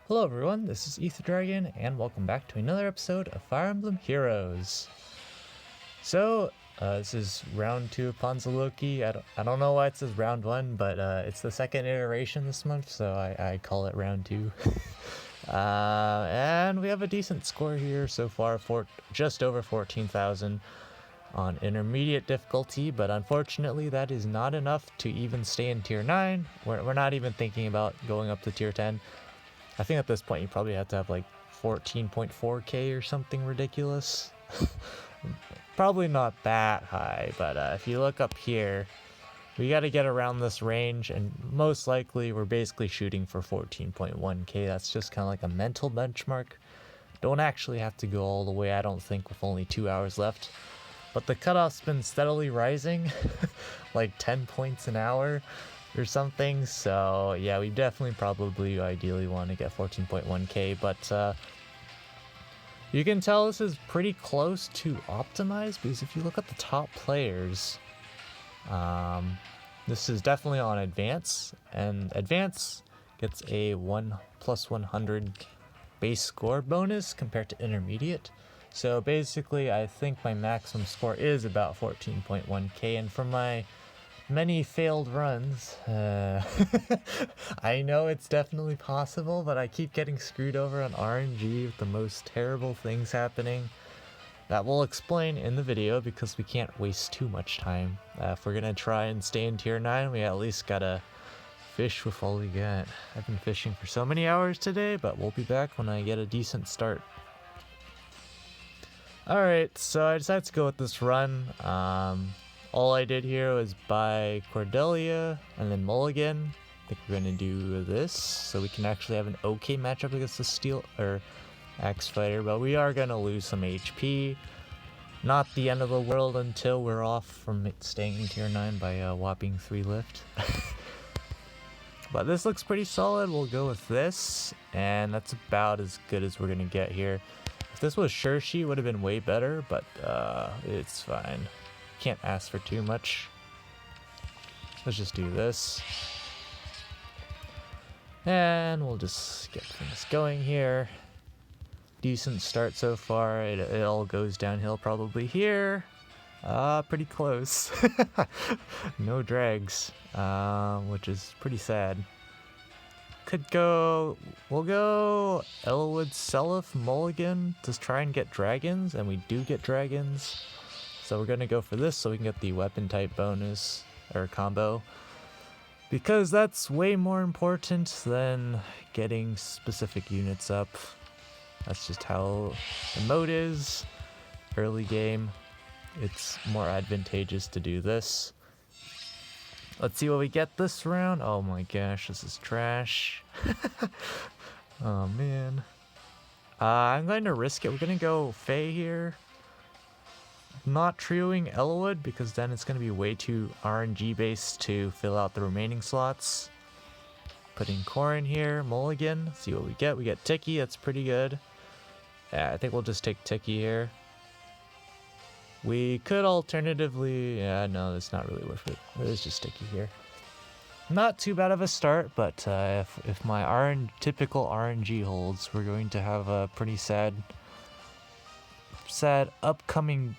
Hello everyone, this is Ether Dragon, and welcome back to another episode of Fire Emblem Heroes. So, this is round 2 of Loki. I don't know why it says round 1, but it's the second iteration this month, so I call it round 2. And we have a decent score here so far, just over 14,000 on intermediate difficulty, but unfortunately that is not enough to even stay in tier 9. We're not even thinking about going up to tier 10. I think at this point you probably have to have like 14.4k or something ridiculous. Probably not that high, but if you look up here, we got to get around this range, and most likely we're basically shooting for 14.1k. That's just kind of like a mental benchmark. Don't actually have to go all the way, I don't think, with only 2 hours left. But the cutoff's been steadily rising, like 10 points an hour or something, so yeah, we definitely probably ideally want to get 14.1k, but you can tell this is pretty close to optimized, because if you look at the top players, this is definitely on advance, and advance gets a 1+100 base score bonus compared to intermediate. So basically I think my maximum score is about 14.1k, and from my many failed runs, I know it's definitely possible, but I keep getting screwed over on RNG with the most terrible things happening. That we'll explain in the video, because we can't waste too much time. If we're gonna try and stay in tier 9, we at least gotta fish with all we got. I've been fishing for so many hours today, but we'll be back when I get a decent start. Alright, so I decided to go with this run. All I did here was buy Cordelia and then Mulligan. I think we're going to do this so we can actually have an okay matchup against the Steel or Axe Fighter, but we are going to lose some HP. Not the end of the world until we're off from staying in tier 9 by a whopping 3 lift. But this looks pretty solid. We'll go with this, and that's about as good as we're going to get here. If this was Shirshi, it would have been way better, but it's fine. Can't ask for too much. Let's just do this, and we'll just get things going here. Decent start so far. It all goes downhill probably here. Pretty close. No drags, which is pretty sad. We'll go Elwood, Seliph, Mulligan to try and get dragons, and we do get dragons. So we're gonna go for this so we can get the weapon type bonus or combo, because that's way more important than getting specific units up. That's just how the mode is. Early game, it's more advantageous to do this. Let's see what we get this round. Oh my gosh, this is trash. Oh man. I'm going to risk it. We're gonna go Faye here. Not trioing Elwood, because then it's going to be way too RNG based to fill out the remaining slots. Putting Corin here, Mulligan, see what we get. We get Tiki, that's pretty good. Yeah, I think we'll just take Tiki here. We could alternatively, yeah, no, that's not really worth it. It's just Tiki here. Not too bad of a start, but if my typical RNG holds, we're going to have a pretty sad upcoming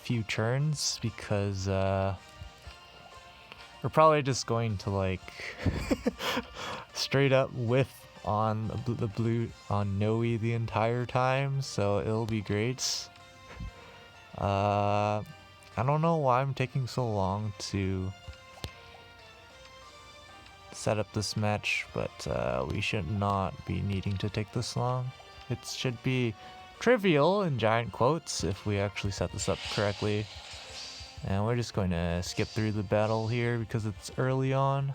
few turns, because we're probably just going to like straight up whiff on the blue on Noe the entire time, so it'll be great. I don't know why I'm taking so long to set up this match, but we should not be needing to take this long. It should be trivial in giant quotes if we actually set this up correctly. And we're just going to skip through the battle here because it's early on.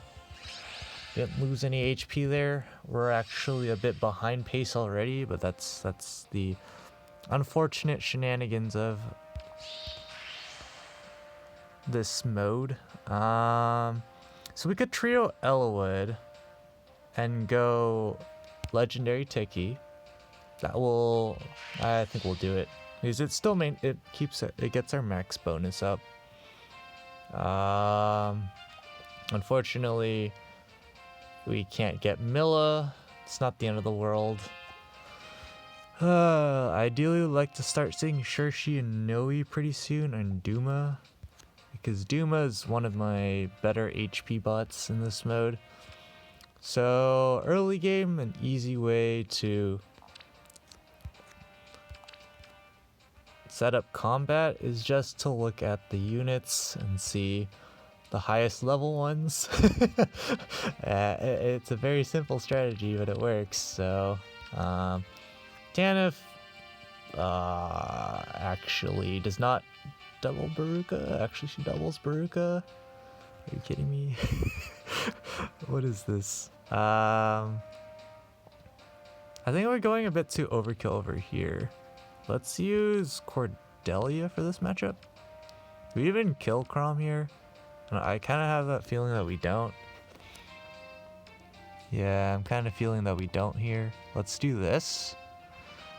Didn't lose any HP there. We're actually a bit behind pace already, but that's the unfortunate shenanigans of this mode. So we could trio Elwood and go legendary Tiki. I think we'll do it, because it still it gets our max bonus up. Unfortunately, we can't get Milla It's not the end of the world. Ideally, would like to start seeing Shershi and Noe pretty soon, and Duma, because Duma is one of my better HP bots in this mode. So early game, an easy way to set up combat is just to look at the units and see the highest level ones. It's a very simple strategy, but it works. So Tanif actually does not double Baruka. Actually, she doubles Baruka. Are you kidding me? What is this? I think we're going a bit too overkill over here. Let's use Cordelia for this matchup. Do we even kill Chrom here? I kind of have that feeling that we don't. Yeah, I'm kind of feeling that we don't here. Let's do this.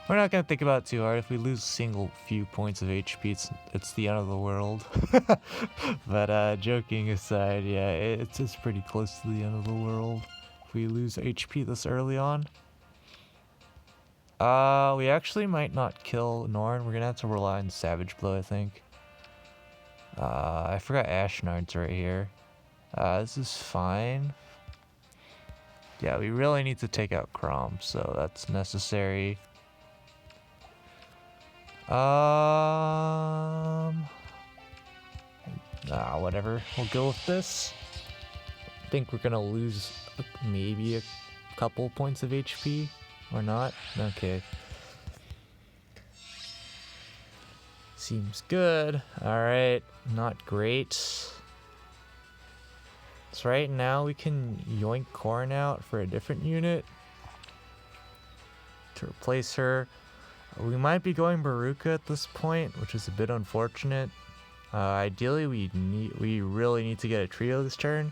We're not going to think about it too hard. If we lose a single few points of HP, it's the end of the world. But joking aside, yeah, it's just pretty close to the end of the world if we lose HP this early on. We actually might not kill Norn. We're going to have to rely on Savage Blow, I think. I forgot Ashnard's right here. This is fine. Yeah, we really need to take out Chrom, so that's necessary. Whatever. We'll go with this. I think we're gonna lose maybe a couple points of HP, or not. Okay. Seems good. Alright, not great. So right now we can yoink Corrin out for a different unit to replace her. We might be going Baruka at this point, which is a bit unfortunate. Ideally, we really need to get a trio this turn.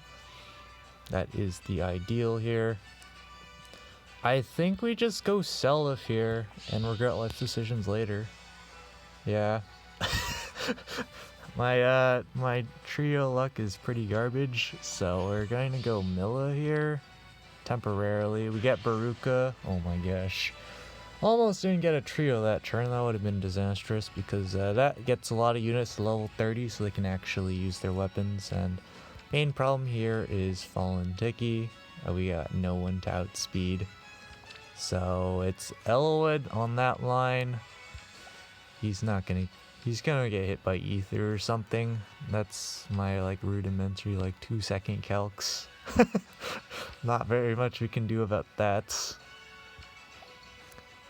That is the ideal here. I think we just go Seliph here and regret life decisions later. Yeah. My trio luck is pretty garbage, so we're going to go Milla here temporarily. We get Baruka. Oh my gosh. Almost didn't get a trio that turn. That would have been disastrous because that gets a lot of units to level 30 so they can actually use their weapons. And main problem here is Fallen Tiki. We got no one to outspeed. So it's Elwood on that line. He's gonna get hit by Ether or something. That's my like rudimentary like 2-second calcs. Not very much we can do about that.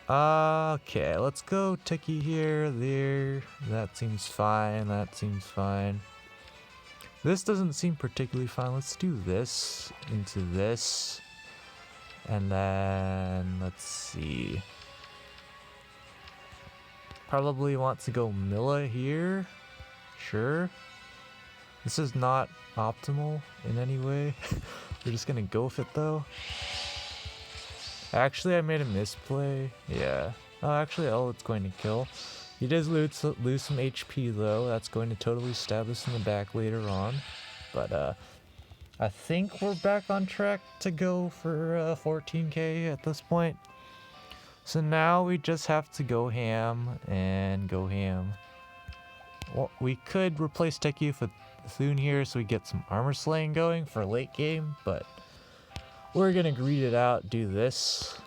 Okay, let's go Tiki here, there. That seems fine, that seems fine. This doesn't seem particularly fine. Let's do this into this. And then, let's see. Probably want to go Milla here. Sure. This is not optimal in any way. We're just gonna go with it though. Actually, I made a misplay. Yeah. Oh, actually, it's going to kill. He does lose some HP though. That's going to totally stab us in the back later on. But I think we're back on track to go for 14k at this point. So now we just have to go ham and go ham. Well, we could replace Teki with Thune here so we get some armor slaying going for late game, but we're gonna greed it out, do this.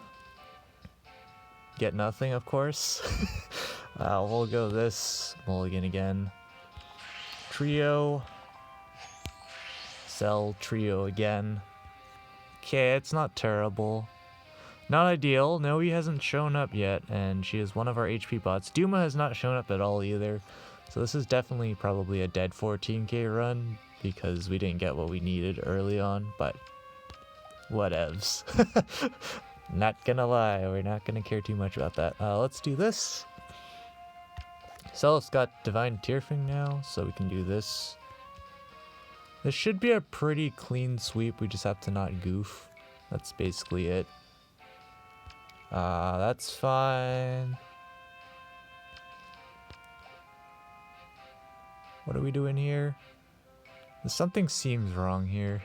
Get nothing, of course. We'll go this, mulligan again. Trio. Sell trio again. Okay, it's not terrible. Not ideal. Noe hasn't shown up yet, and she is one of our HP bots. Duma has not shown up at all either. So this is definitely probably a dead 14k run, because we didn't get what we needed early on, but whatevs. Not gonna lie, we're not gonna care too much about that. Let's do this. Seliph's got Divine Tearfing now, so we can do this. This should be a pretty clean sweep, we just have to not goof. That's basically it. That's fine. What are we doing here? Something seems wrong here.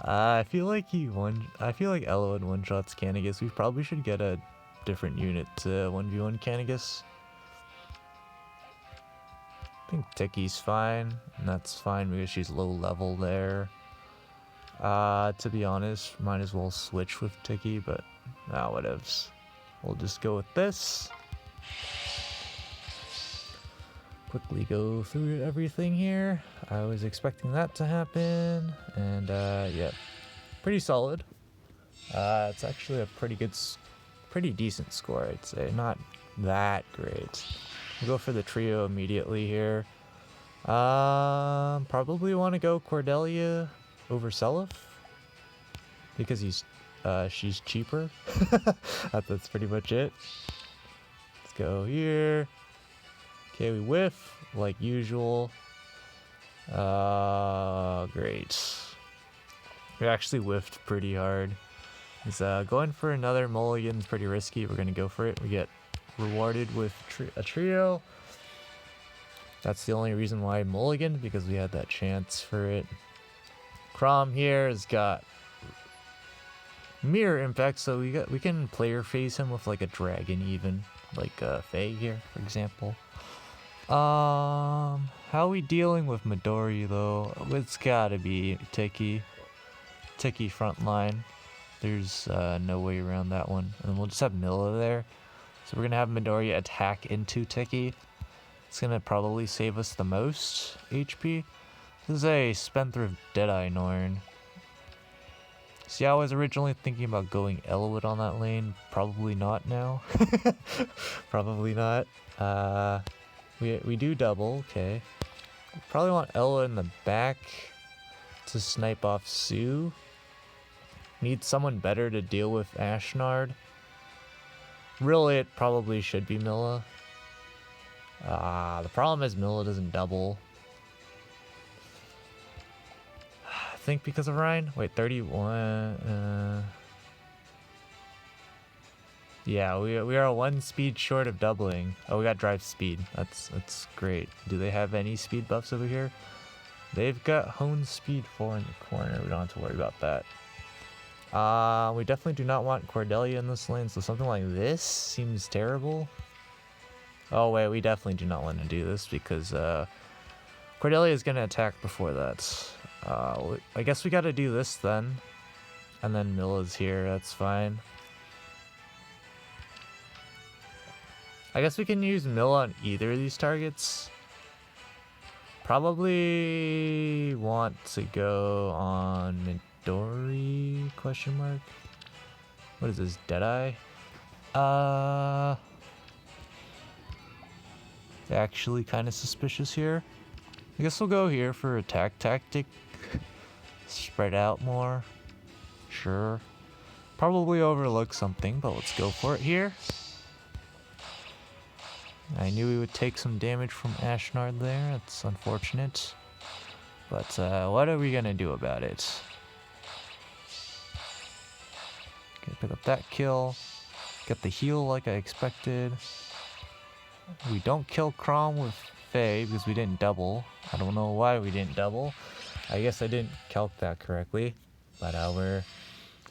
I feel like I feel like Eloin one-shots Canagus. We probably should get a different unit to 1v1 Canagus. I think Tiki's fine, and that's fine because she's low level there. To be honest, might as well switch with Tiki, but whatevs. We'll just go with this. Quickly go through everything here. I was expecting that to happen, and yeah, pretty solid. It's actually a pretty decent score, I'd say. Not that great. We'll go for the trio immediately here. Probably want to go Cordelia over Seliph because she's cheaper. That's pretty much it. Let's go here. Okay, we whiff like usual. Great. We actually whiffed pretty hard. It's going for another mulligan is pretty risky. We're gonna go for it. We get rewarded with a trio. That's the only reason why I mulliganed, because we had that chance for it. Crom here has got mirror impact, so we can player phase him with like a dragon, even like Faye here, for example. How are we dealing with Midori though? It's gotta be Tiki frontline. There's no way around that one. And we'll just have Milla there. So we're gonna have Midori attack into Tiki. It's gonna probably save us the most HP. This is a Spendthrift Deadeye Norn. See, I was originally thinking about going Elwood on that lane. Probably not now. Probably not. We do double, okay. Probably want Ella in the back to snipe off Sue. Need someone better to deal with Ashnard. Really, it probably should be Milla. The problem is Milla doesn't double. I think because of Ryan. Wait, 31. Yeah, we are 1 speed short of doubling. Oh, we got drive speed. That's great. Do they have any speed buffs over here? They've got hone speed 4 in the corner. We don't have to worry about that. We definitely do not want Cordelia in this lane, so something like this seems terrible. Oh wait, we definitely do not want to do this because Cordelia is going to attack before that. I guess we got to do this then. And then Milla's here, that's fine. I guess we can use Milla on either of these targets. Probably want to go on Midori, question mark. What is this, Deadeye? Actually kind of suspicious here. I guess we'll go here for attack tactic. Spread out more. Sure. Probably overlook something, but let's go for it here. I knew we would take some damage from Ashnard there. It's unfortunate. But what are we gonna do about it? Okay, pick up that kill. Get the heal like I expected. We don't kill Crom with Faye because we didn't double. I don't know why we didn't double. I guess I didn't calc that correctly. But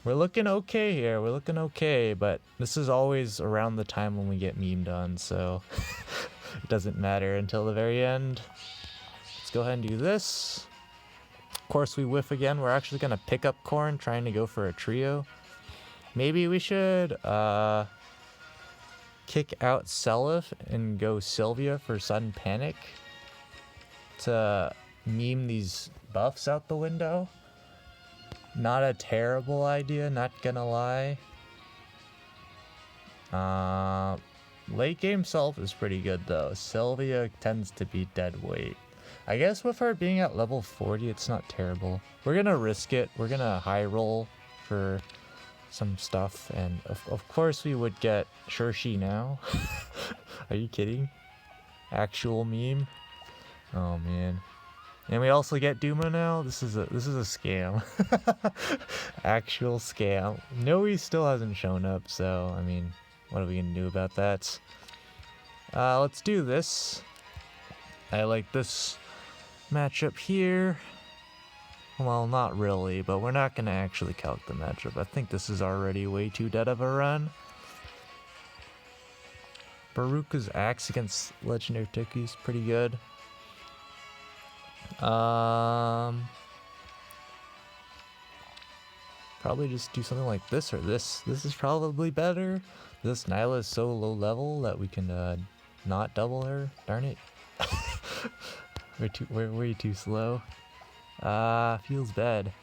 we're looking okay here. We're looking okay, but this is always around the time when we get memed on, so it doesn't matter until the very end. Let's go ahead and do this. Of course, we whiff again. We're actually going to pick up Corn, trying to go for a trio. Maybe we should kick out Seliph and go Sylvia for Sudden Panic to meme these buffs out the window. Not a terrible idea, not gonna lie. Late game Seliph is pretty good though. Sylvia tends to be dead weight. I guess with her being at level 40, it's not terrible. We're gonna risk it. We're gonna high roll for some stuff, and of course we would get Shershi now. Are you kidding? Actual meme? Oh man. And we also get Duma now. This is a scam. Actual scam. No, he still hasn't shown up, so I mean, what are we gonna do about that? Let's do this. I like this matchup here. Well, not really, but we're not going to actually calc the matchup. I think this is already way too dead of a run. Baruka's axe against Legendary Tiki is pretty good. Probably just do something like this or this. This is probably better. This Nyla is so low level that we can not double her. Darn it. We're way too slow. Feels bad.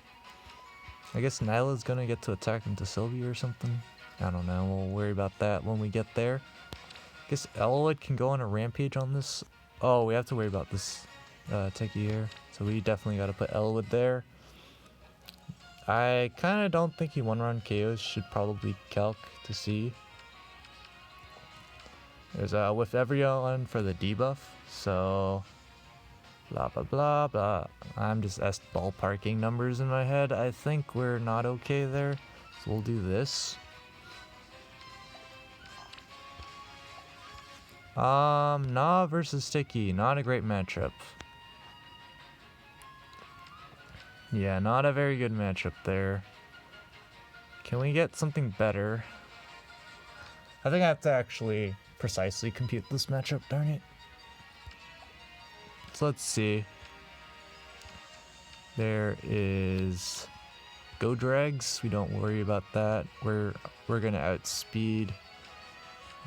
I guess Nyla's gonna get to attack into Sylvia or something. I don't know. We'll worry about that when we get there. I guess Elwood can go on a rampage on this. Oh, we have to worry about this Teki here. So we definitely got to put Elwood there. I kind of don't think he one-run KOs. Should probably calc to see. There's with everyone for the debuff. So blah blah blah blah. I'm just ballparking numbers in my head. I think we're not okay there. So we'll do this. Na versus Tiki, not a great matchup. Yeah, not a very good matchup there. Can we get something better? I think I have to actually precisely compute this matchup, darn it. So let's see. There is Go Drags, we don't worry about that. We're gonna outspeed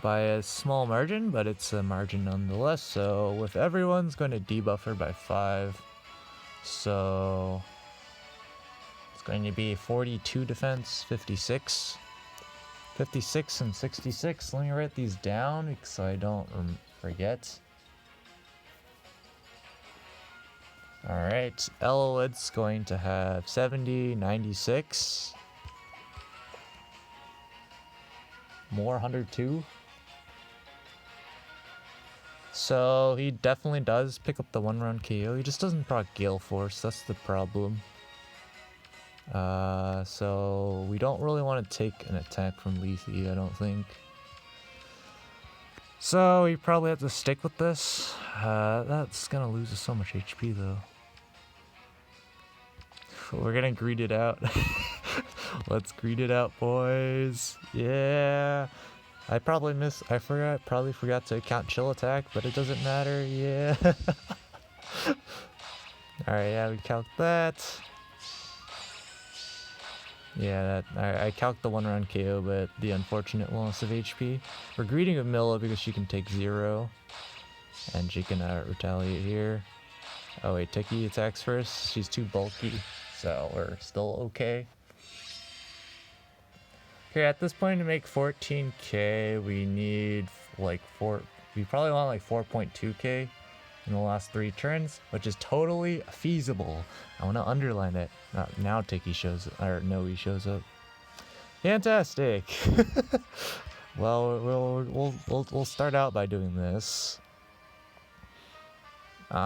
by a small margin, but it's a margin nonetheless. So with everyone's going to debuff her by 5. So it's going to be 42 defense, 56. 56 and 66. Let me write these down so I don't forget. Alright, Elwood's going to have 70, 96. More 102. So he definitely does pick up the one-round KO. He just doesn't proc Gale Force. That's the problem. So we don't really want to take an attack from Lethe, I don't think. So we probably have to stick with this. That's gonna lose us so much HP though. We're gonna greed it out. Let's greed it out, boys. Yeah. I probably forgot to count chill attack, but it doesn't matter. Yeah. Alright, yeah, we calc that. Yeah, I calc the one-round KO, but the unfortunate loss of HP. We're greeting with Milla because she can take 0. And she can retaliate here. Oh wait, Tiki attacks first. She's too bulky, so we're still okay. Okay, at this point to make 14k, we need like we probably want like 4.2k in the last 3 turns, which is totally feasible. I want to underline it. Now Tiki shows up, or Noe shows up. Fantastic. Well, we'll start out by doing this. We're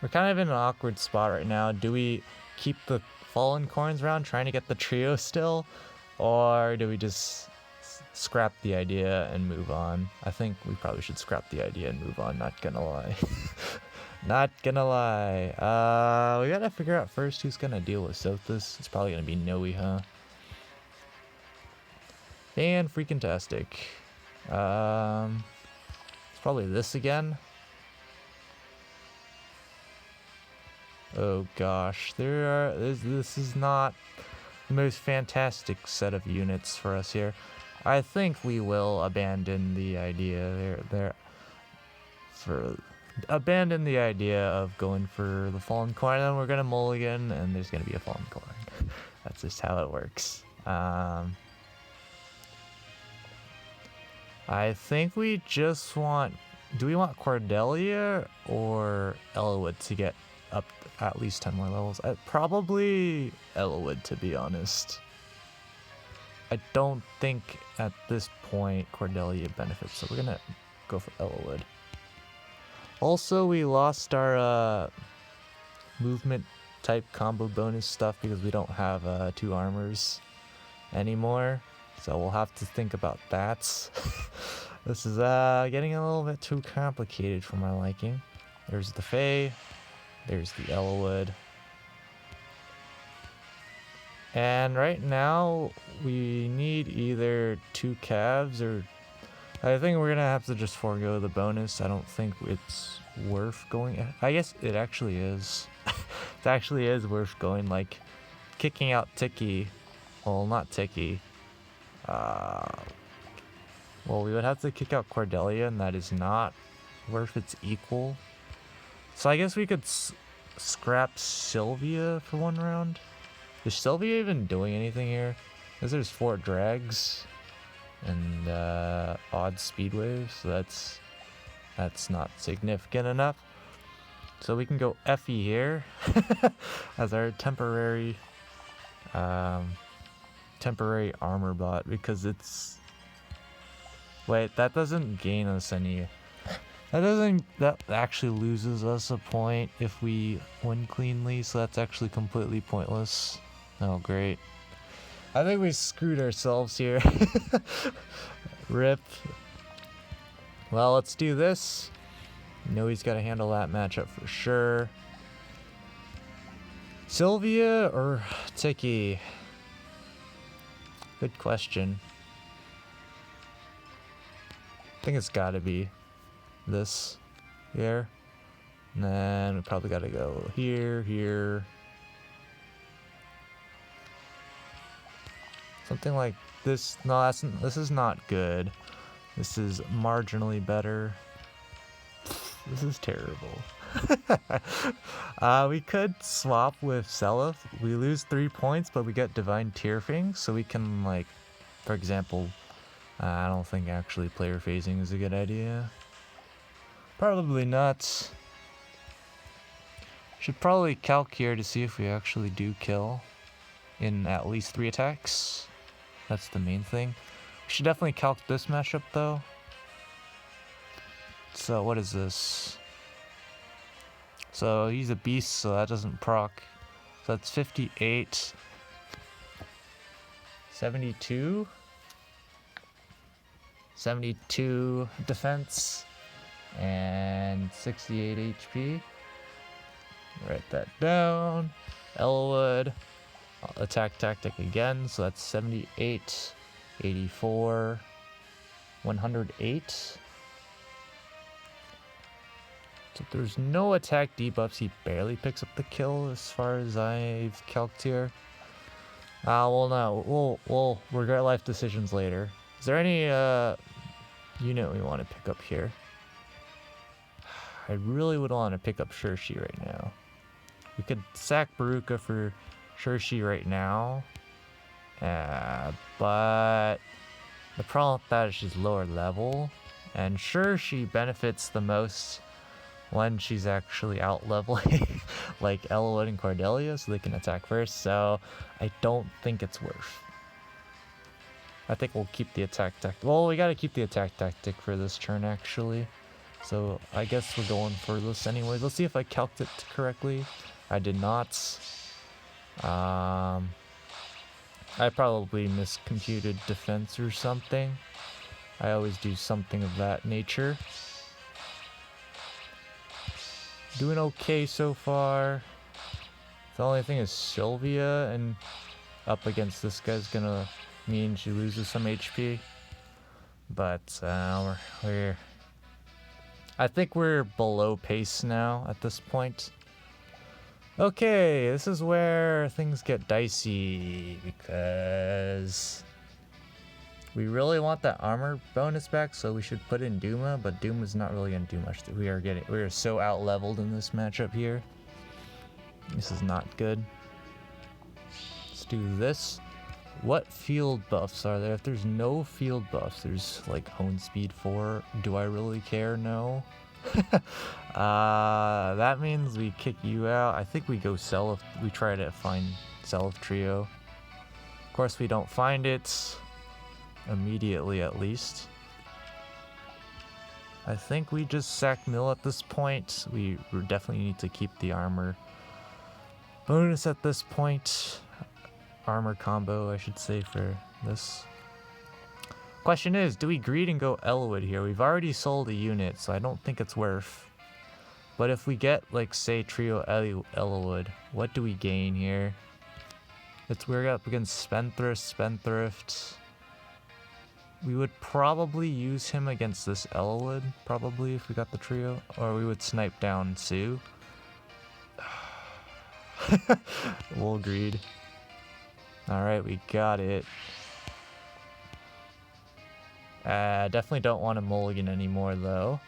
kind of in an awkward spot right now. Do we keep the Fallen Coins round trying to get the trio still, or do we just scrap the idea and move on? I think we probably should scrap the idea and move on, not gonna lie. Not gonna lie. We gotta figure out first who's gonna deal with Sothis. It's probably gonna be Noe, huh? And freaking-tastic. It's probably this again. Oh gosh, this is not the most fantastic set of units for us here. I think we will abandon the idea abandon the idea of going for the Fallen Coin, and then we're gonna mulligan and there's gonna be a Fallen Coin. That's just how it works. I think we just want, do we want Cordelia or Elwood to get up at least 10 more levels? Probably Elwood, to be honest. I don't think at this point Cordelia benefits, so we're gonna go for Elwood. Also, we lost our movement type combo bonus stuff because we don't have 2 armors anymore, so we'll have to think about that. This is getting a little bit too complicated for my liking. There's the Fae. There's the Elwood. And right now, we need either 2 calves or... I think we're gonna have to just forego the bonus. I don't think it's worth going... I guess it actually is. It actually is worth going, like, kicking out Tiki. Well, not Tiki. Well, we would have to kick out Cordelia, and that is not worth its equal. So I guess we could scrap Sylvia for 1 round. Is Sylvia even doing anything here? Because there's 4 drags and odd speed waves, so that's not significant enough. So we can go Effie here as our temporary armor bot, because it's... Wait, that doesn't gain us any... That actually loses us a point if we win cleanly, so that's actually completely pointless. Oh, great. I think we screwed ourselves here. Rip. Well, let's do this. Know he's got to handle that matchup for sure. Sylvia or Tiki? Good question. I think it's got to be this here. And then we probably got to go here, here. Something like this. No, this is not good. This is marginally better. This is terrible. We could swap with Seliph. We lose 3 points, but we get Divine Tearfing, so we can, like, for example, I don't think actually player phasing is a good idea. Probably not. Should probably calc here to see if we actually do kill in at least 3 attacks. That's the main thing. We should definitely calc this matchup though. So what is this? So he's a beast, so that doesn't proc. So that's 58. 72? 72 defense and 68 HP. Write that down. Elwood. Attack tactic again, so that's 78, 84, 108. So there's no attack debuffs. He barely picks up the kill as far as I've calced here. Well, no, we'll regret life decisions later. Is there any unit we want to pick up here? I really would want to pick up Shirshi right now. We could sack Baruka for Shirshi right now, but the problem with that is she's lower level, and Shirshi benefits the most when she's actually out leveling like Elwood and Cordelia, so they can attack first. So I don't think it's worth. I think we'll keep the attack tactic. Well, we gotta keep the attack tactic for this turn actually, so I guess we're going for this anyways. Let's see if I calced it correctly. I did not. I probably miscomputed defense or something. I always do something of that nature. Doing okay so far. The only thing is Sylvia, and up against this guy's gonna mean she loses some HP. But I think we're below pace now at this point. Okay, this is where things get dicey, because we really want that armor bonus back, so we should put in Duma, but Duma's not really gonna do much. We are so out leveled in this matchup here. This is not good. Let's do this. What field buffs are there? If there's no field buffs, there's like Hone Speed 4. Do I really care? No. That means we kick you out. I think we go Seliph. We try to find Seliph Trio. Of course, we don't find it immediately, at least. I think we just sack Mill at this point. We definitely need to keep the armor bonus at this point. Armor combo, I should say, for this. Question is, do we greed and go Elwood here? We've already sold a unit, so I don't think it's worth. But if we get, like, say, Trio Elwood, what do we gain here? We're up against Spendthrift. We would probably use him against this Elwood, probably, if we got the trio. Or we would snipe down Sue. We'll greed. Alright, we got it. Definitely don't want to mulligan anymore, though.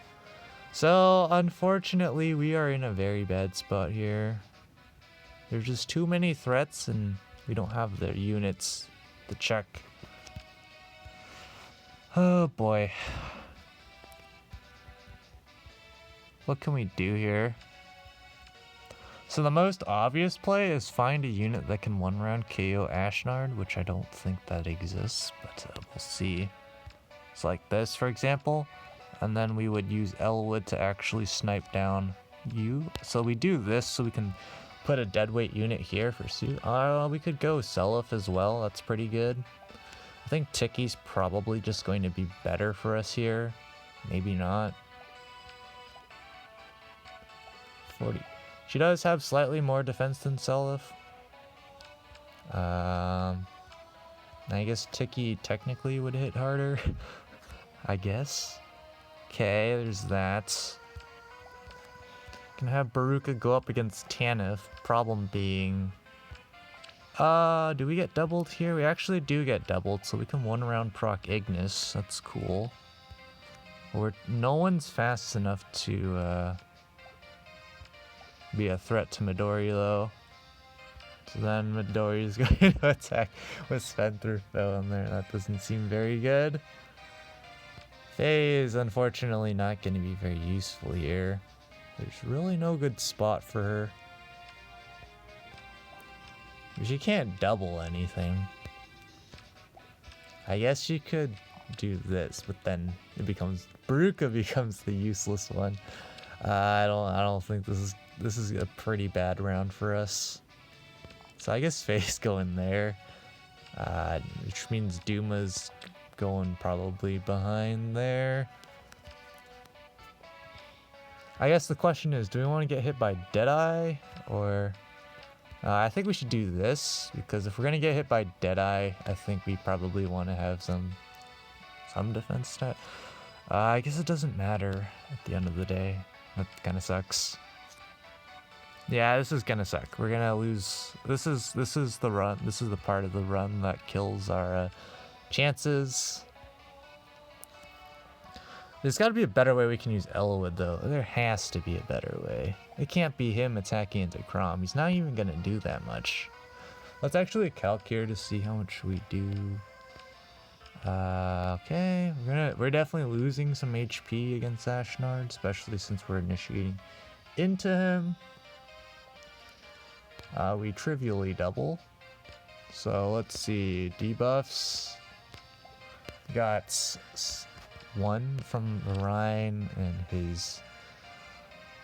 So, unfortunately, we are in a very bad spot here. There's just too many threats, and we don't have the units to check. Oh, boy. What can we do here? So the most obvious play is find a unit that can one-round KO Ashnard, which I don't think that exists, but we'll see. It's like this, for example, and then we would use Elwood to actually snipe down you. So we do this so we can put a deadweight unit here for Sue. We could go Seliph as well, that's pretty good. I think Tiki's probably just going to be better for us here. Maybe not. 40. She does have slightly more defense than Seliph. I guess Tiki technically would hit harder. I guess. Okay, there's that. Can have Baruka go up against Tanith. Problem being... do we get doubled here? We actually do get doubled, so we can one round proc Ignis. That's cool. No one's fast enough to be a threat to Midori, though. So then Midori is going to attack with Spendthrift though on there. That doesn't seem very good. Faye is unfortunately not going to be very useful here. There's really no good spot for her. She can't double anything. I guess she could do this, but then it becomes Baruka becomes the useless one. I don't think this is a pretty bad round for us. So I guess Faye's going there, which means Duma's going probably behind there. I guess the question is, do we want to get hit by Deadeye or? I think we should do this, because if we're gonna get hit by Deadeye, I think we probably want to have some defense stat. I guess it doesn't matter at the end of the day. That kind of sucks. Yeah, this is gonna suck. We're gonna lose. This is the run. This is the part of the run that kills our chances. There's got to be a better way we can use Elwood, though. There has to be a better way. It can't be him attacking into Crom. He's not even gonna do that much. Let's actually calc here to see how much we do. Okay, we're definitely losing some HP against Ashnard, especially since we're initiating into him. We trivially double. So let's see, debuffs. Got one from Ryan and his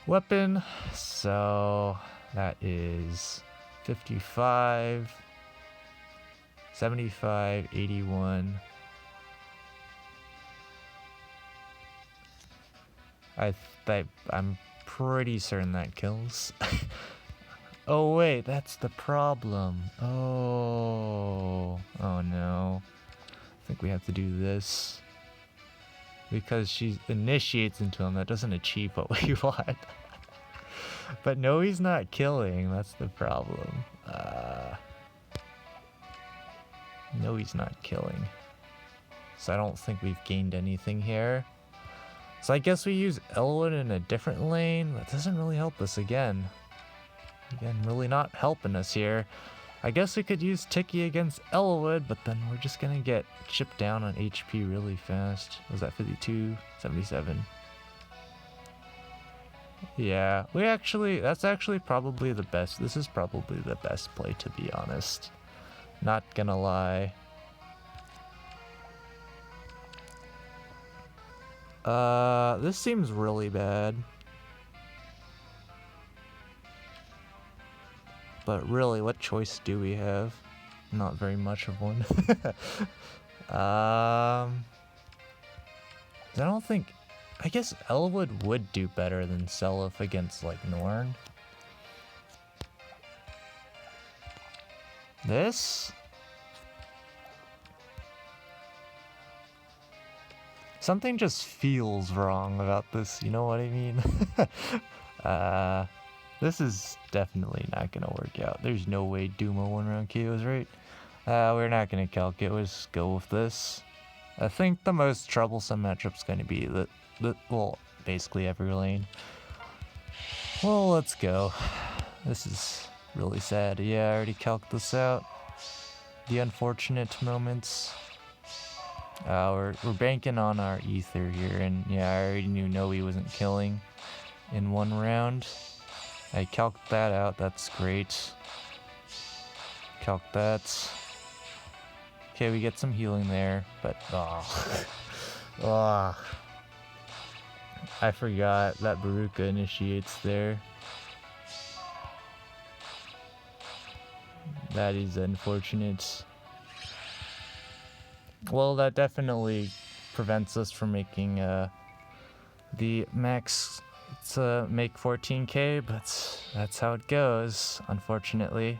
weapon, so that is 55, 75, 81. I'm pretty certain that kills. Oh wait, that's the problem. Oh no. I think we have to do this. Because she initiates into him, that doesn't achieve what we want. But no, he's not killing, that's the problem. No, he's not killing. So I don't think we've gained anything here. So I guess we use Elwood in a different lane. That doesn't really help us again. Again, really not helping us here. I guess we could use Tiki against Elwood, but then we're just gonna get chipped down on HP really fast. Was that 52? 77. Yeah, that's actually probably the best. This is probably the best play, to be honest. Not gonna lie. This seems really bad. But really, what choice do we have? Not very much of one. I don't think... I guess Elwood would do better than Seliph against, like, Norn. This? Something just feels wrong about this, you know what I mean? This is definitely not gonna work out. There's no way Duma 1-round KOs, right? We're not gonna calc it, we'll just go with this. I think the most troublesome matchup's gonna be well, basically every lane. Well, let's go. This is really sad. Yeah, I already calced this out. The unfortunate moments. We're banking on our ether here, and yeah, I already knew Noe wasn't killing in 1 round. I calced that out, that's great. Calc that. Okay, we get some healing there, but I forgot that Baruka initiates there. That is unfortunate. Well, that definitely prevents us from making the max to make 14k, but that's how it goes, unfortunately.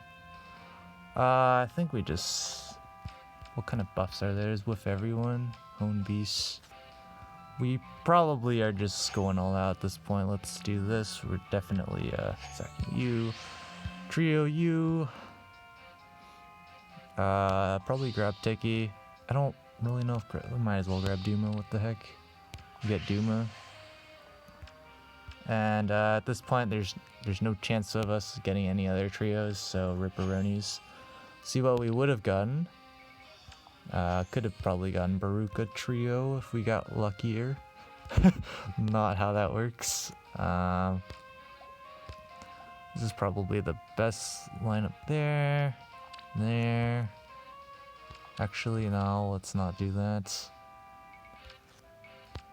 I think we just... What kind of buffs are there? There's With Everyone, Hone Beast. We probably are just going all out at this point. Let's do this. We're definitely sacking you. Trio you. Probably grab Tiki. I don't really know if... We might as well grab Duma. What the heck? Get Duma. And at this point, there's no chance of us getting any other trios, so Ripperonis. See what we would have gotten. Could have probably gotten Baruka trio if we got luckier. Not how that works. This is probably the best lineup there. There. Actually, no, let's not do that.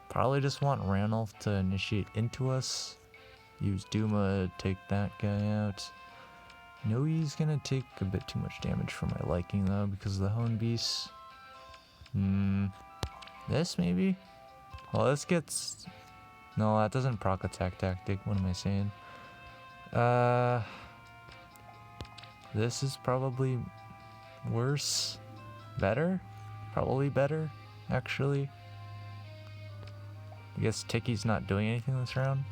Probably just want Ranulph to initiate into us. Use Duma to take that guy out. No, he's gonna take a bit too much damage for my liking though because of the Hone Beast. This maybe? Well, this gets... No, that doesn't proc attack tactic. What am I saying? This is probably worse. Better? Probably better, actually. I guess Tiki's not doing anything this round.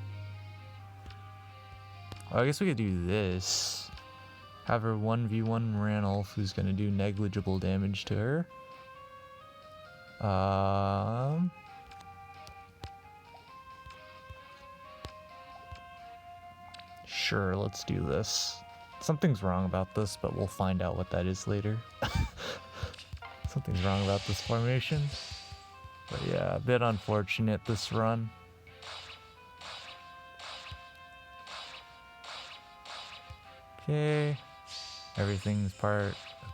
Oh, I guess we could do this. Have her 1v1 Ranulph, who's gonna do negligible damage to her. Sure, let's do this. Something's wrong about this, but we'll find out what that is later. Something's wrong about this formation. But yeah, a bit unfortunate this run. Okay. Everything's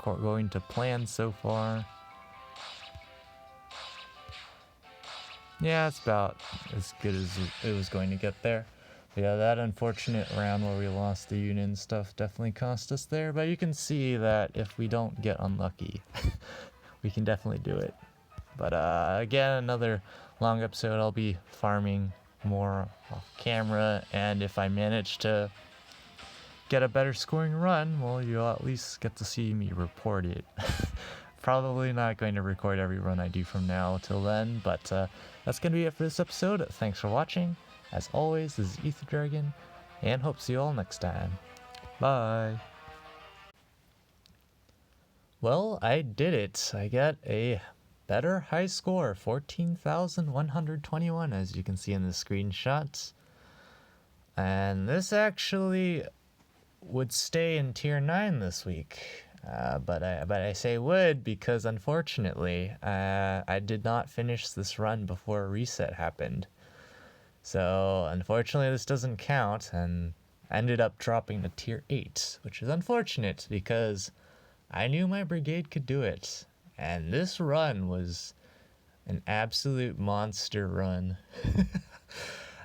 going to plan so far. Yeah, it's about as good as it was going to get there. But yeah, that unfortunate round where we lost the Union stuff definitely cost us there. But you can see that if we don't get unlucky, we can definitely do it. But again, another long episode. I'll be farming more off camera, and if I manage to get a better scoring run, well, you'll at least get to see me report it. Probably not going to record every run I do from now till then, but that's going to be it for this episode. Thanks for watching. As always, this is Ether Dragon, and hope to see you all next time. Bye! Well, I did it. I got a better high score, 14,121, as you can see in the screenshot. And this actually would stay in tier 9 this week. But I say would because unfortunately I did not finish this run before a reset happened. So unfortunately this doesn't count, and ended up dropping to tier 8, which is unfortunate because I knew my brigade could do it. And this run was an absolute monster run.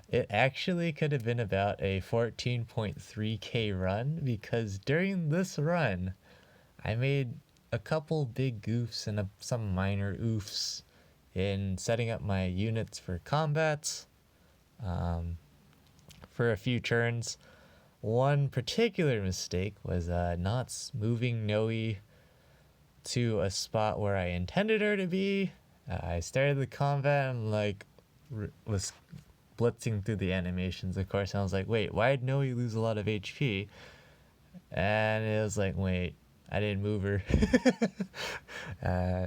It actually could have been about a 14.3k run, because during this run, I made a couple big goofs and some minor oofs in setting up my units for combat for a few turns. One particular mistake was not moving Noe to a spot where I intended her to be. I started the combat and was blitzing through the animations, of course, and I was like, wait, why did Noe lose a lot of HP? And it was like, wait, I didn't move her.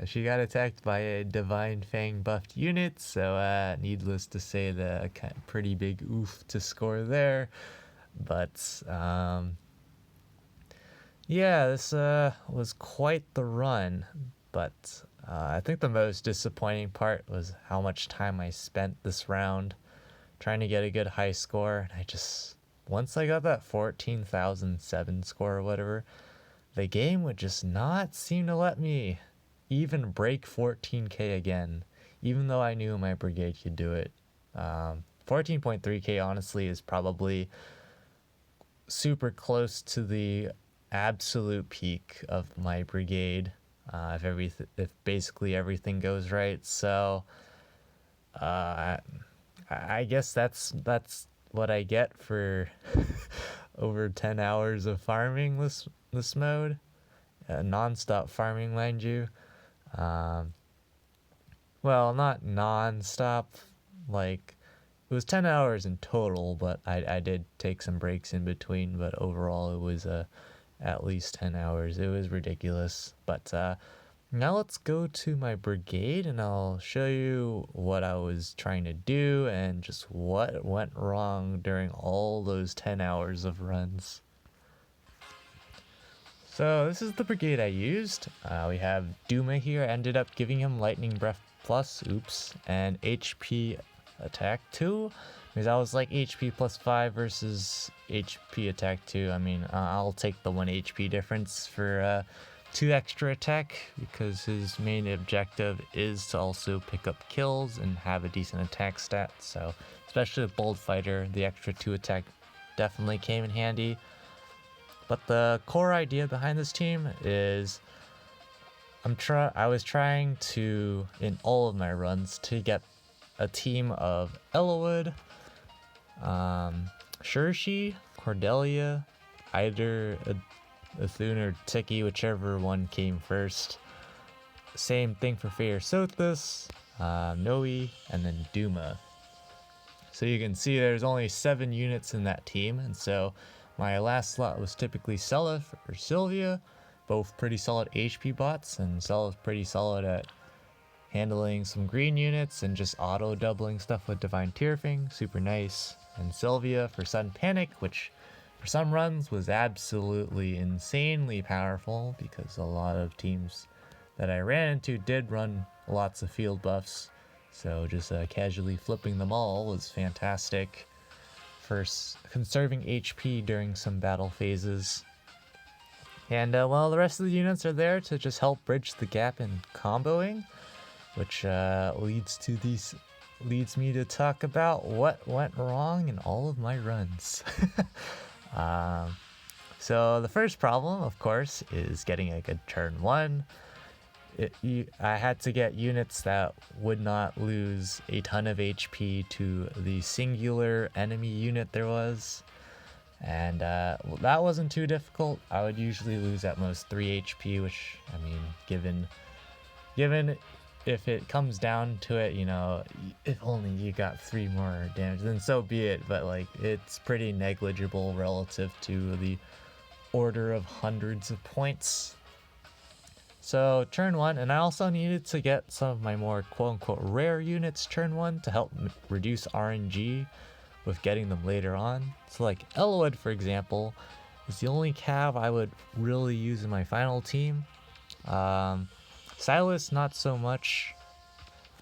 She got attacked by a Divine Fang buffed unit, so needless to say, the pretty big oof to score there. But yeah, this was quite the run, but I think the most disappointing part was how much time I spent this round trying to get a good high score. And once I got that 14,007 score or whatever, the game would just not seem to let me even break 14k again, even though I knew my brigade could do it. 14.3k honestly is probably super close to the absolute peak of my brigade, if basically everything goes right. So I guess that's what I get for over 10 hours of farming this mode, non-stop farming, mind you. Well, not non-stop, like it was 10 hours in total, but I did take some breaks in between, but overall it was at least 10 hours. It was ridiculous. But now let's go to my brigade and I'll show you what I was trying to do and just what went wrong during all those 10 hours of runs. So this is the brigade I used. We have Duma here. I ended up giving him Lightning Breath Plus, and HP Attack 2, because I was like HP plus 5 versus HP Attack 2. I mean, I'll take the 1 HP difference for 2 extra attack, because his main objective is to also pick up kills and have a decent attack stat. So especially with Bold Fighter, the extra 2 attack definitely came in handy. But the core idea behind this team is I was trying to, in all of my runs, to get a team of Elowood, Shurshi, Cordelia, either Athun or Tiki, whichever one came first. Same thing for Fair Sothis, Noe, and then Duma. So you can see there's only 7 units in that team, and so my last slot was typically Seliph or Sylvia, both pretty solid HP bots, and Seliph pretty solid at handling some green units and just auto doubling stuff with Divine Tearfing, super nice. And Sylvia for Sudden Panic, which for some runs was absolutely insanely powerful, because a lot of teams that I ran into did run lots of field buffs, so just casually flipping them all was fantastic for conserving HP during some battle phases. And well, the rest of the units are there to just help bridge the gap in comboing, which leads me to talk about what went wrong in all of my runs. So the first problem, of course, is getting a good turn 1. I had to get units that would not lose a ton of HP to the singular enemy unit there was. And well, that wasn't too difficult. I would usually lose at most 3 HP, which, I mean, given if it comes down to it, you know, if only you got 3 more damage, then so be it. But like, it's pretty negligible relative to the order of hundreds of points. So turn 1, and I also needed to get some of my more quote-unquote rare units turn 1 to help reduce RNG with getting them later on. So like Elowood, for example, is the only cav I would really use in my final team. Silas, not so much.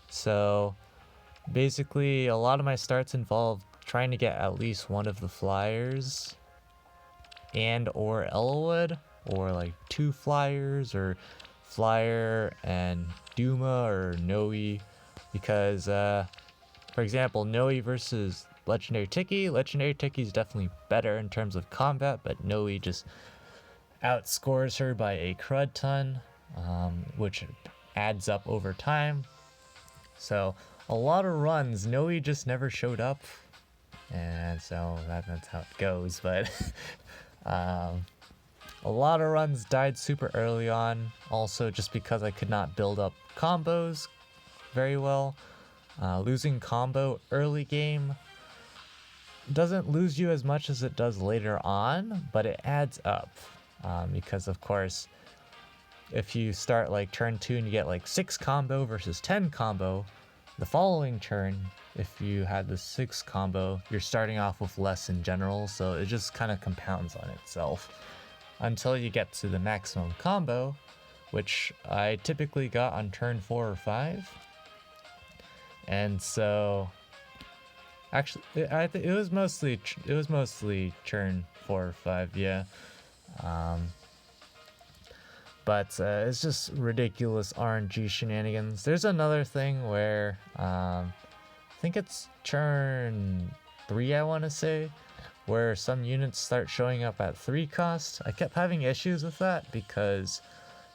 So basically a lot of my starts involved trying to get at least one of the flyers and or Elowood, or like 2 flyers, or Flyer and Duma or Noe, because for example, Noe versus Legendary Tiki. Legendary Tiki is definitely better in terms of combat, but Noe just outscores her by a crud ton, which adds up over time. So a lot of runs, Noe just never showed up, and so that's how it goes. But um, a lot of runs died super early on, also just because I could not build up combos very well. Losing combo early game doesn't lose you as much as it does later on, but it adds up. Because of course, if you start like turn 2 and you get like 6 combo versus 10 combo, the following turn, if you had the 6 combo, you're starting off with less in general, so it just kind of compounds on itself until you get to the maximum combo, which I typically got on turn 4 or 5. And so actually it was mostly turn 4 or 5, yeah. But it's just ridiculous RNG shenanigans. There's another thing where I think it's turn 3, I want to say, where some units start showing up at 3 cost. I kept having issues with that because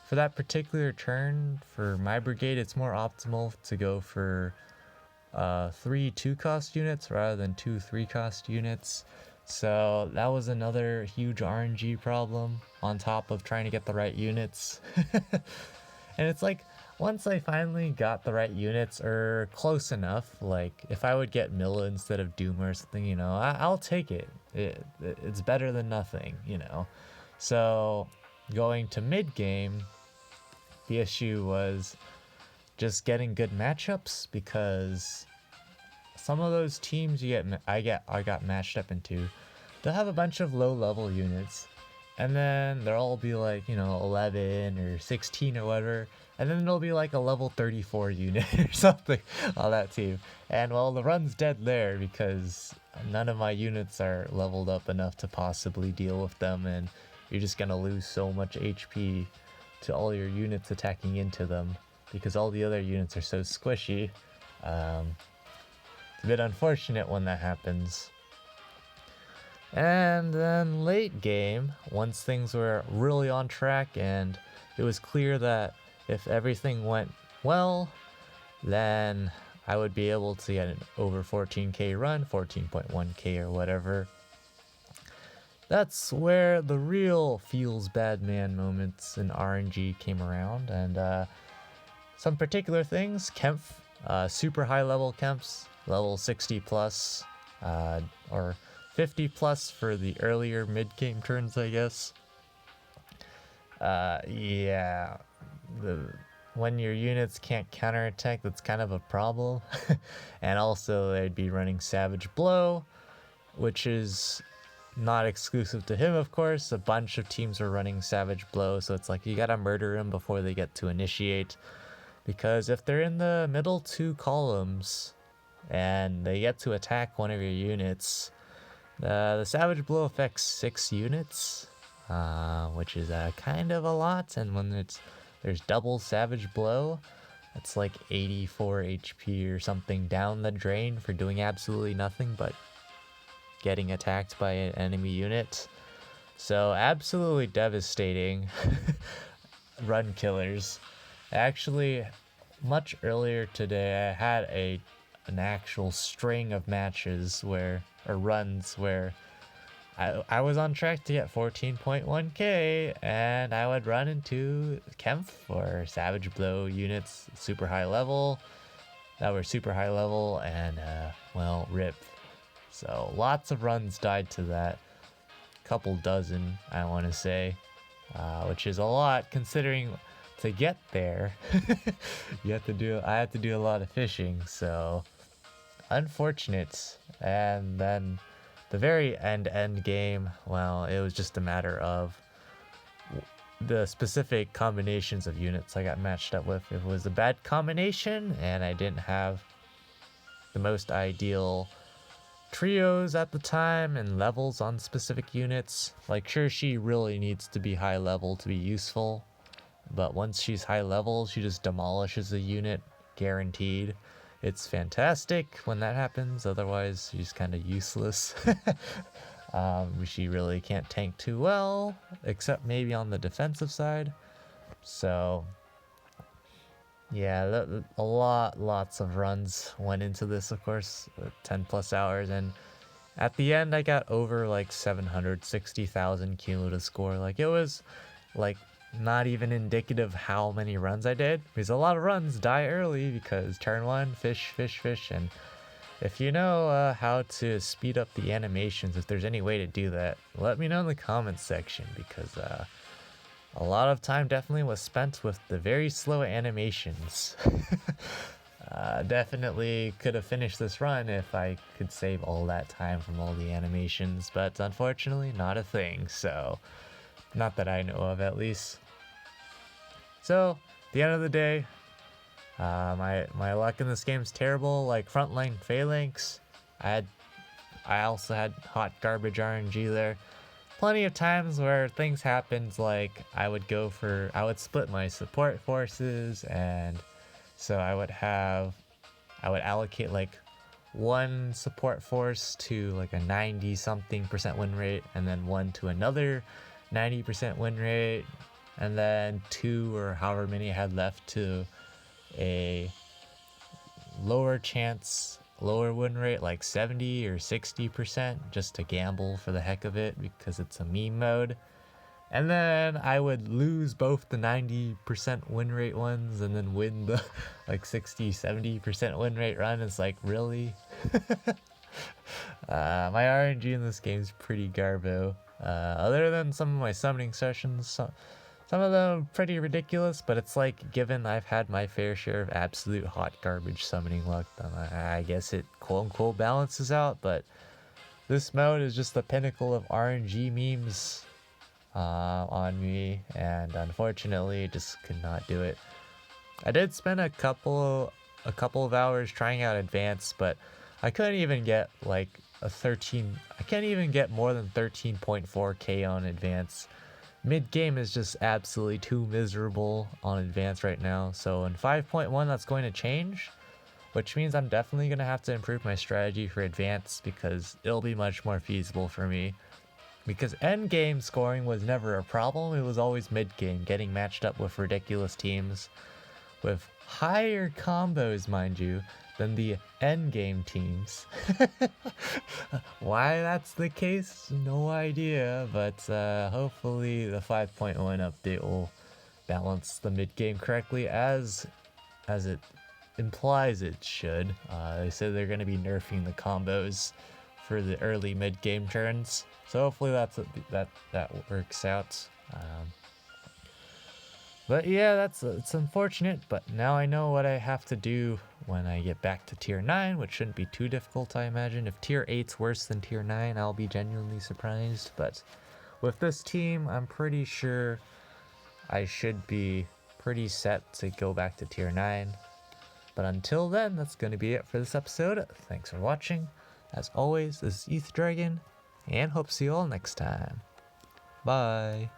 for that particular turn, for my brigade, it's more optimal to go for 3 2-cost units rather than 2 3-cost units. So that was another huge RNG problem on top of trying to get the right units. And it's like, once I finally got the right units, or close enough, like if I would get Milla instead of Doom or something, you know, I'll take it. It's better than nothing, you know. So going to mid game, the issue was just getting good matchups, because some of those teams I got matched up into, they'll have a bunch of low level units, and then they'll all be like, you know, 11 or 16 or whatever, and then there'll be like a level 34 unit or something on that team, and well, the run's dead there because none of my units are leveled up enough to possibly deal with them, and you're just gonna lose so much HP to all your units attacking into them because all the other units are so squishy. It's a bit unfortunate when that happens. And then late game, once things were really on track and it was clear that if everything went well, then I would be able to get an over 14k run, 14.1k or whatever. That's where the real feels bad man moments in RNG came around, and some particular things, Kempf, super high level Kemps, level 60 plus, or 50 plus for the earlier mid game turns, I guess. Yeah, when your units can't counterattack, that's kind of a problem. And also they'd be running Savage Blow, which is not exclusive to him, of course. A bunch of teams are running Savage Blow, so it's like you gotta murder him before they get to initiate, because if they're in the middle 2 columns and they get to attack one of your units, the Savage Blow affects 6 units, which is kind of a lot, and when there's double Savage Blow, it's like 84 HP or something down the drain for doing absolutely nothing but getting attacked by an enemy unit. So absolutely devastating run killers. Actually, much earlier today, I had an actual string of matches or runs where I was on track to get 14.1k, and I would run into Kempf or Savage Blow units super high level that were super high level, and well, rip. So lots of runs died to that, couple dozen I want to say, which is a lot considering to get there I had to do a lot of fishing, so unfortunate. And then the very end game, well, it was just a matter of the specific combinations of units I got matched up with. It was a bad combination, and I didn't have the most ideal trios at the time and levels on specific units. Like, sure, she really needs to be high level to be useful, but once she's high level, she just demolishes the unit, guaranteed. It's fantastic when that happens, otherwise she's kind of useless. She really can't tank too well, except maybe on the defensive side. So Yeah, lots of runs went into this, of course, 10 plus hours, and at the end I got over like 760,000 cumulative score. Like it was like not even indicative how many runs I did, because a lot of runs die early because turn one, fish, fish, fish, and if you know how to speed up the animations, if there's any way to do that, let me know in the comments section, because a lot of time definitely was spent with the very slow animations. Definitely could have finished this run if I could save all that time from all the animations, but unfortunately not a thing, so not that I know of at least. So, at the end of the day, my luck in this game is terrible. Like frontline phalanx, I also had hot garbage RNG there. Plenty of times where things happened, like I would split my support forces, and so I would allocate like one support force to like a 90 something percent win rate, and then one to another 90% win rate, and then two or however many I had left to a lower win rate, like 70 or 60%, just to gamble for the heck of it because it's a meme mode. And then I would lose both the 90% win rate ones and then win the like 60-70% win rate run. It's like, really? My RNG in this game is pretty garbo. Other than some of my summoning sessions, some of them pretty ridiculous, but it's like, given I've had my fair share of absolute hot garbage summoning luck, then I guess it quote-unquote balances out, but this mode is just the pinnacle of RNG memes on me, and unfortunately just could not do it. I did spend a couple of hours trying out advanced, but I couldn't even get like I can't even get more than 13.4k on advance. Mid-game is just absolutely too miserable on advance right now, so in 5.1 that's going to change, which means I'm definitely going to have to improve my strategy for advance, because it'll be much more feasible for me. Because endgame scoring was never a problem, it was always mid-game, getting matched up with ridiculous teams with higher combos, mind you, than the endgame teams. Why that's the case, no idea, but hopefully the 5.1 update will balance the mid-game correctly as it implies it should. They said they're going to be nerfing the combos for the early mid-game turns, so hopefully that works out. But yeah, it's unfortunate, but now I know what I have to do when I get back to tier 9, which shouldn't be too difficult, I imagine. If tier 8's worse than tier 9, I'll be genuinely surprised, but with this team, I'm pretty sure I should be pretty set to go back to tier 9. But until then, that's going to be it for this episode. Thanks for watching. As always, this is ETH Dragon, and hope to see you all next time. Bye.